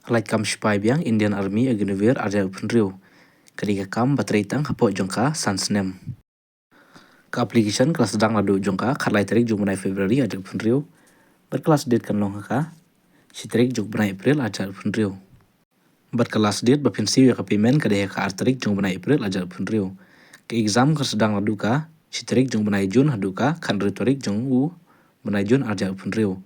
Like kam spy biang Indian Army agunivir arja upunriu. Ketika kam baterai tang hapo jongka sansnem. Ka application kelas sedang ladu jongka karlai tarik jung benai Februari arja upunriu. Berkelas date kan long ka. Si tarik jung benai April arja upunriu. Berkelas date bapinsi ya ka payment kadeh ka tarik jung benai April arja upunriu. Ke exam kelas sedang ladu ka. Si tarik jung benai Jun hadu ka kan tarik jung benai Jun arja upunriu.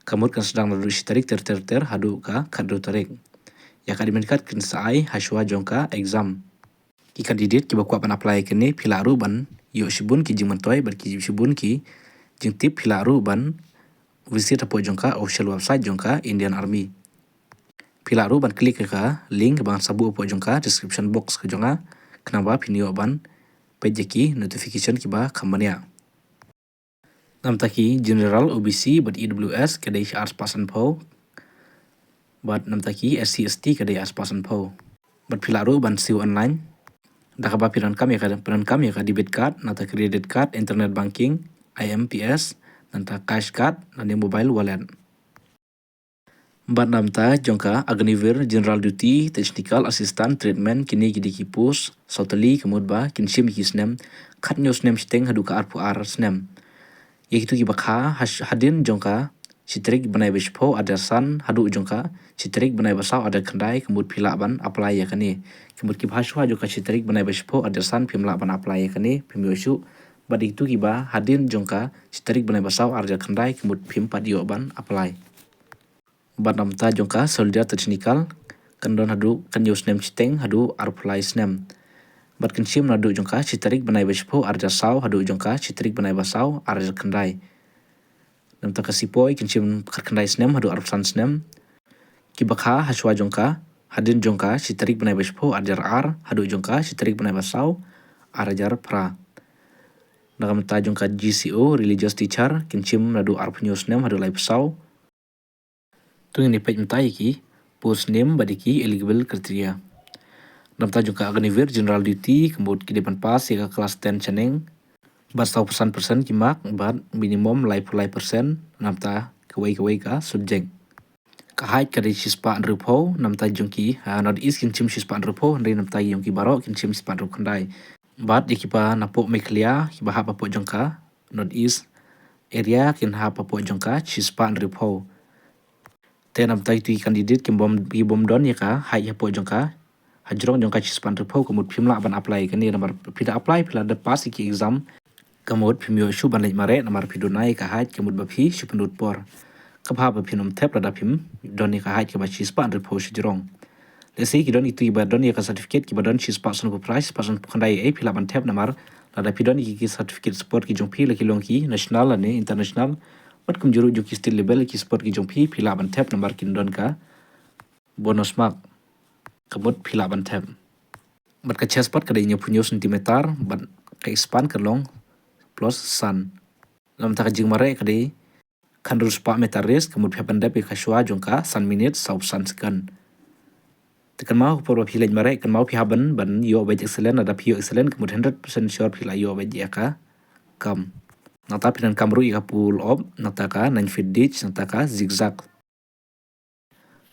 Kamut kan sedang ladu si tarik ter hadu ka kan tarik. Ya ka dimenkat kin saai haswa jongka exam. Ki kandidat ki bakwa pan apply kene pilaru ban yo shibun ki jing mantoy bar ki shibun ki jing tip pilaru ban visit apo jongka official website jongka Indian Army. Pilaru ban klik ka link bang sabu apo jongka description box ka jonga kenapa pinio ban page ki notification ki ba kambania. Nam taki general OBC bat EWS kadai arts pasan po. Bat nam taki SC/ST kadai arts pasan po. Bat pilaru ban siu online. Dakaba piran kam ya ka debit card, nata credit card, internet banking, IMPS, nanta cash card, nani mobile wallet. Bat namta jongka agnivir general duty, technical assistant treatment kini gidi kipus, sautali kemudba kinshim kisnem, kat news nem steng haduka arpu ar snem. Yakitu kibakha hadin jongka sitrik banai bespo adarsan hadu jongka sitrik banai basau adar kendai kemud pila ban apply ya kani kemud ki bhaswa jongka sitrik banai bespo adarsan pimla ban apply ya kani pimyosu badi itu kiba hadin jongka sitrik banai basau adar kendai kemud pim padio ban apply badamta jongka soldier technical kandon hadu kanyus nem chiteng hadu apply snem bat kensim hadu jongka sitrik banai bespo adar sau hadu jongka sitrik banai basau adar kendai. Nam ta kasipoi kinchim karkandai snem hadu arpsan snem kibakha haswa jongka hadin jongka sitarik banai bespo ajar ar hadu jongka sitarik banai basau arajar pra nagam ta jongka GCO religious teacher kinchim hadu arpunyo snem hadu lai pesau tu ini page mtai ki post name badiki eligible kriteria nam ta jongka agnivir general duty kembut kidepan pas ya kelas 10 chaneng bat 100% kimak bat minimum lai persen namta kawai ka subject ka height ka sispa andrupo namta jongki not is kinchim sispa andrupo ndai namta yongki baro kinchim sispa andrup kandai bat dikipa napo meklia kiba hapa po jongka not is area kin hapa po jongka sispa andrupo te namta itu kandidat kimbom don ya ka height po jongka hajrong jongka sispa andrupo kemud pimla ban apply kani nomor pida apply pila de pas ki exam kamut pimyo shu ban lej mare namar pidonai ka hait kamut bapi shu pendut por kabha bapinom tep rada pim doni ka hait ka bachi spa andre po shijrong lesi ki don itu iba doni ka certificate ki badon shi spa sun ko price pasun khandai e pila ban tep namar rada pidoni ki certificate sport ki jongpi la ki longki national ane international bat kum juru juki still level ki sport ki jongpi pila ban tep namar kin don ka bonus mark kamut pila ban tep bat ka chespot ka dai punyo sentimeter bat ka expand ka long plus sun lam taka jing mare kadi kandur spa metaris kemud phapan dapi khashwa jongka sun minute sau sun second tekan mau por philaj mare kan mau phihaban ban yo baj excellent ada phio excellent kemud 100% sure phila yo baj ka kam nata pinan kamru ika pull up nataka 9 feet ditch nataka zigzag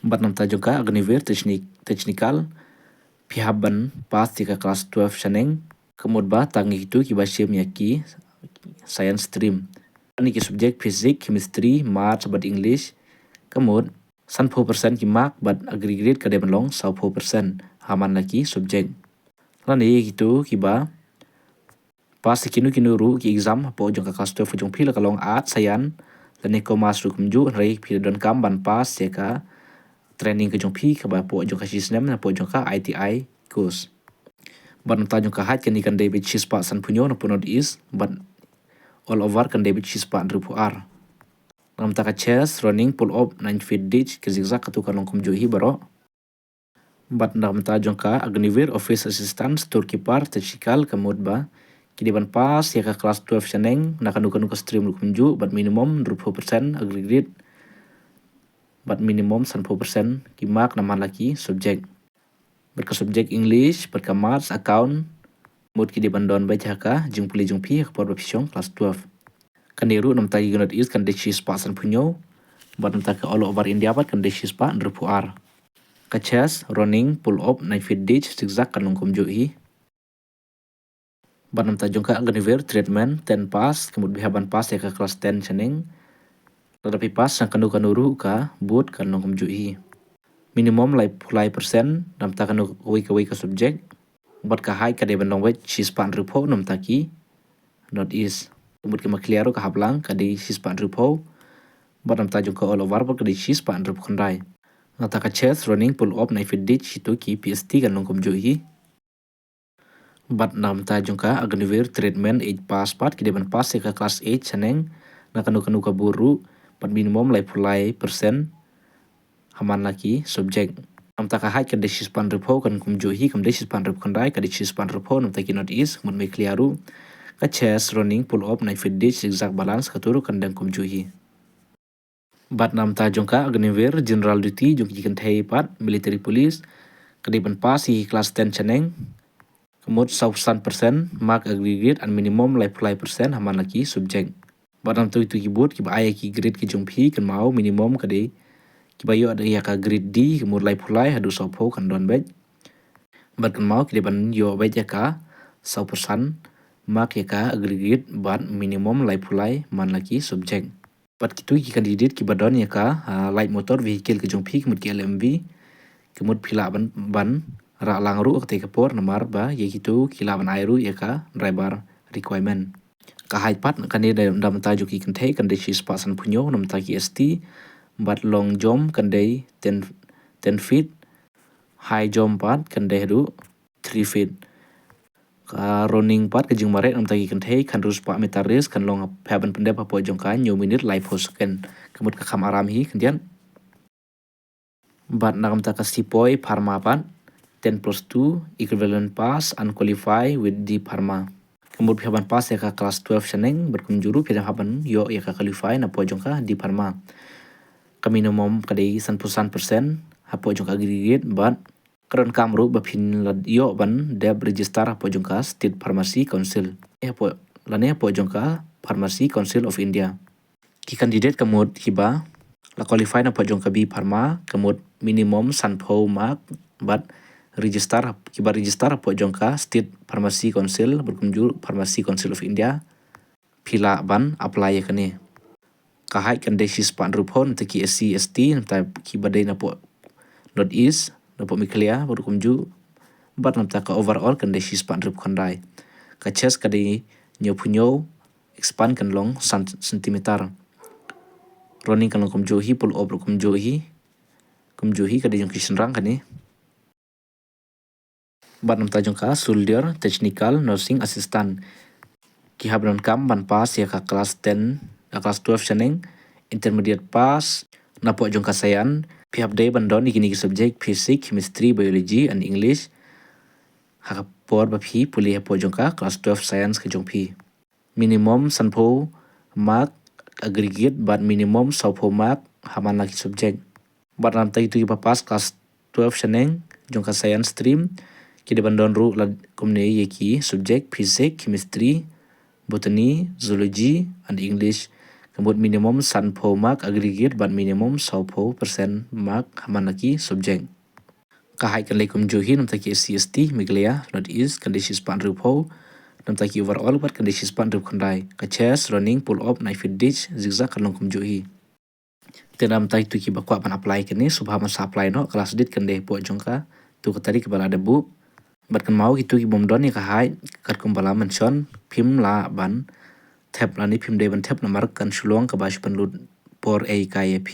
bat nata jongka agnivir technical phihaban pas tika kelas 12 chaneng kemud ba tangi itu kibashim yaki science stream ini ki subjek fisik chemistry math bat english kemud 100% ki mark bat aggregate ka demelong 100% haman laki subjek lani gitu kiba pas kinu ru ki exam po jong ka kelas 12 jong pila kalong art sayan lani ko masuk kumju rei pila don kam ban pas ya ka training ke jong pi ka ba po jong ka sisnem na po jong ka ITI course ban ta jong ka hat kan ikan David Chispa san punyo na punod is ban all over kan David Chispa andrupu ar nam taka chest running pull up 9 feet ditch ke zigzag katu kalong kumjuhi baro bat nam ta jongka agnivir office assistant storekeeper technical kamud ba kidiban pas ya ka kelas 12 chaneng nakanu ka stream kumju bat minimum 20% aggregate bat minimum 100% kimak naman laki subjek berka subjek English berka maths account mud kidiban don baca ka jung pi ka por bapisiong kelas 12 kandiru nam tagi gunot is kan deshi spa san punyo bat nam taka all over India bat kan deshi spa andrupu ar ka chest, running, pull up, 9 feet ditch, zigzag kan long kumju hi. Banam ta jongka aganiver treatment 10 pass, kemud bihaban pass ya ka kelas 10 chaning. Tetapi pass yang kanu ka boot kan long kumju hi. Minimum lai pulai persen nam ta kanu wei ka subject. Buat ka hai ka de bandong wet sispan rupo nam ta ki not is. Kemud ke makliaro ka hablang ka di sispan rupo. Buat nam ta jongka all over ka di sispan rupo kandai. Ngata ka chest, running, pull up, 9 feet ditch itu ki PST kan long kumju hi. But nam ta jongka aganiver treatment 8 pass pat ki deban pass ka kelas 8 chaneng na kanu ka buru pat minimum lai pulai persen haman laki subject. Nam ta ka hai ka desis pan repo kan kumju hi kam desis pan rep kandai ka desis pan repo nam ta ki not is mun me kliaru ka chest, running, pull up, 9 feet ditch, zigzag balance ka turu kan dang kumju hi. But nam ta jongka aganiver general duty jongki kan thei pat military police ka deban pass hi kelas 10 chaneng. Kemud 100% mark aggregate and minimum lai pulai persen haman laki subject. Badam tu ki boot ki ba ai ki grade ki jong phi kan mau minimum ka de ki ba yo ada ya ka grade D kemud lai pulai hadu sopo kan don bet. Bad kan mau ki de ban yo bet ya ka 100% mark ya ka aggregate but minimum lai pulai man laki subject. Bad ki tu ki candidate ki badon ya ka light motor vehicle ki jong phi kemud ki LMV kemud phila ban ra lang ru ke kapor namar ba ye kitu kilaban airu ya ka driver requirement ka hai pat kan de dam ta ju ki kan thei kan de shi spasan punyo nam ta ki ST but long jump kan de 10 feet high jump pat kan de ru 3 feet ka running pat ka jing mare nam ta ki kan thei kan rus pa meter race kan long phaban pende pa po jong ka new minute life ho second kemut ka kham aram hi kan dian but nakam ta ka sipoi pharma pat 10 plus 2 equivalent pass unqualified with the pharma. Kemud pihaban pass ya ka kelas 12 chaneng berkunjuru pihaban yo ya ka qualify na po jongka di pharma. Ka minimum ka de 100% hapo jongka aggregate but karon kamru baphin yo ban deb register hapo jongka State Pharmacy Council. Hapo lane hapo jongka Pharmacy Council of India. Ki candidate kemud hiba la qualify na po jongka bi pharma kemud minimum sanpho mark but register po jongka State Pharmacy Council berkunjur Pharmacy Council of India pila ban apply ya kane ka hai kan desis pan rupon ta ki SC ST ta ki badai na po not is na po miklia berkunjur bat nam ta ka overall kan desis pan rup khandai ka chest ka de nyo punyo expand kan long centimeter running kan long kumjo hi pull up kumjo hi ka de jong kishan rang kane bat nam ta jongka soldier technical nursing assistant ki habron kam ban pass ya ka kelas 10 ka kelas 12 chaneng intermediate pass na po jongka sayan pihap de bandon ikini ki subject physics chemistry biology and english ha por ba phi puli ha po jongka kelas 12 science ki jong phi minimum sanpho mark aggregate but minimum sapho mark haman laki subject bat nam ta itu ki pass kelas 12 chaneng jongka science stream ki de bandon ru la komne ye ki subject physics chemistry botany zoology and english kemud minimum sanpho mark aggregate but minimum 100% mark haman laki subject ka hai kan lekum juhi nam ta ki SCST miglea not is kan desis pan rupo nam ta ki overall but kan desis pan rup khandai ka chest running pull up 9 feet ditch zigzag kan long kum juhi tenam ta itu ki bakwa pan apply kene subha man apply no kelas dit kan de po jongka tu ka tari ke bala debu bat kan mau itu ki bom don ya ka hai kat kumbala mention phim la ban thep lani phim de ban thep namar kan sulong ka bash pan lut por a ka ep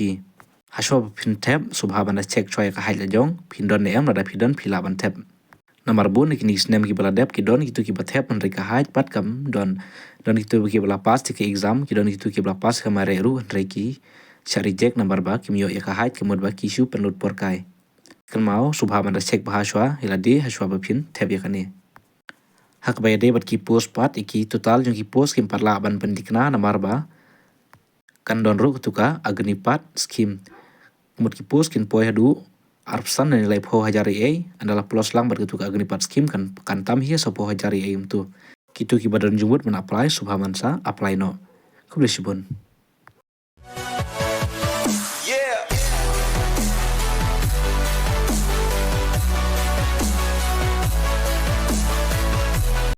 haswa phin thep subha ban check choi ka hai la jong phin don ne am la da phidon phila ban thep namar bun ki nis nem ki bala dep ki don ki tu ki ba thep ban re ka hai pat kam don ki tu ki bala pass ki exam ki don ki tu ki bala pass ka mare ru re ki sha reject namar ba ki myo ya ka hai kemud ba ki shu pan lut por kai kan mau subha man check bahaswa hiladi haswa bapin thep ya kane hak bayade bat ki post pat iki total jong ki post kim parla ban pendikna namar ba kan don ru tuka agni pat scheme mut ki post kin poi hadu arpsan nilai pho hajari a adalah plus lang bat tuka agni pat scheme kan tam hi so pho hajari a tu kitu ki badan jumut men apply subha man sa apply no kublesibun